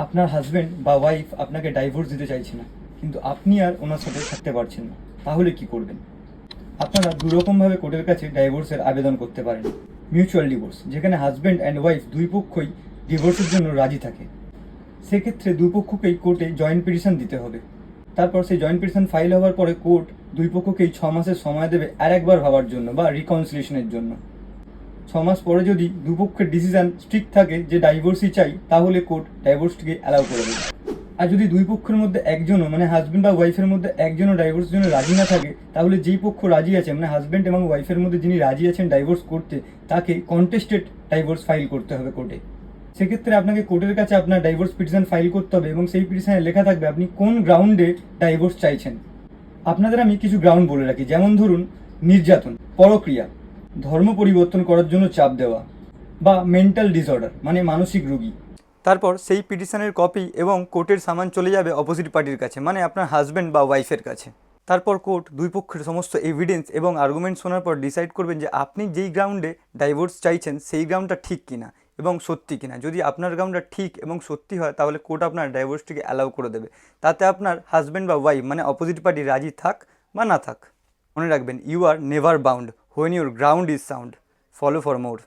আপনার হাজবেন্ড বা ওয়াইফ আপনাকে ডাইভোর্স দিতে চাইছে না, কিন্তু আপনি আর ওনার সাথে থাকতে পারছেন না, তাহলে কি করবেন? আপনারা দুরকমভাবে কোর্টের কাছে ডাইভোর্সের আবেদন করতে পারেন। মিউচুয়াল ডিভোর্স, যেখানে হাজব্যান্ড অ্যান্ড ওয়াইফ দুই পক্ষই ডিভোর্সের জন্য রাজি থাকে। সেক্ষেত্রে দুই পক্ষকেই কোর্টে জয়েন্ট পিটিশন দিতে হবে। তারপর সেই জয়েন্ট পিটিশন ফাইল হওয়ার পরে কোর্ট দুই পক্ষকেই 6 মাসের সময় দেবে আর একবার ভাবার জন্য বা রিকনসিলিয়েশনের জন্য। 6 মাস পরে যদি দুপক্ষের ডিসিশন স্ট্রিক্ট থাকে যে ডাইভোর্সই চাই, তাহলে কোর্ট ডাইভোর্সটিকে অ্যালাউ করে দেবে। আর যদি দুই পক্ষের মধ্যে একজনও মানে হাজব্যান্ড বা ওয়াইফের মধ্যে একজনও ডাইভোর্সের জন্য রাজি না থাকে, তাহলে যেই পক্ষ রাজি আছে মানে হাজব্যান্ড এবং ওয়াইফের মধ্যে যিনি রাজি আছেন ডাইভোর্স করতে, তাকে কন্টেস্টেড ডাইভোর্স ফাইল করতে হবে কোর্টে। সেক্ষেত্রে আপনাকে কোর্টের কাছে আপনার ডাইভোর্স পিটিশন ফাইল করতে হবে এবং সেই পিটিশনে লেখা থাকবে আপনি কোন গ্রাউন্ডে ডাইভোর্স চাইছেন। আপনাদের আমি কিছু গ্রাউন্ড বলে রাখি, যেমন ধরুন নির্যাতন, পরক্রিয়া, ধর্ম পরিবর্তন করার জন্য চাপ দেওয়া, বা মেন্টাল ডিসঅর্ডার মানে মানসিক রোগী। তারপর সেই পিটিশনের কপি এবং কোর্টের সামান চলে যাবে অপোজিট পার্টির কাছে মানে আপনার হাজব্যান্ড বা ওয়াইফের কাছে। তারপর কোর্ট দুই পক্ষের সমস্ত এভিডেন্স এবং আর্গুমেন্ট শোনার পর ডিসাইড করবেন যে আপনি যেই গ্রাউন্ডে ডাইভোর্স চাইছেন সেই গ্রাউন্ডটা ঠিক কিনা এবং সত্যি কিনা। যদি আপনার গ্রাউন্ডটা ঠিক এবং সত্যি হয়, তাহলে কোর্ট আপনার ডাইভোর্সটিকে অ্যালাউ করে দেবে, তাতে আপনার হাজব্যান্ড বা ওয়াইফ মানে অপোজিট পার্টি রাজি থাক বা না থাক। মনে রাখবেন, you are never bound when your ground is sound. Follow for more.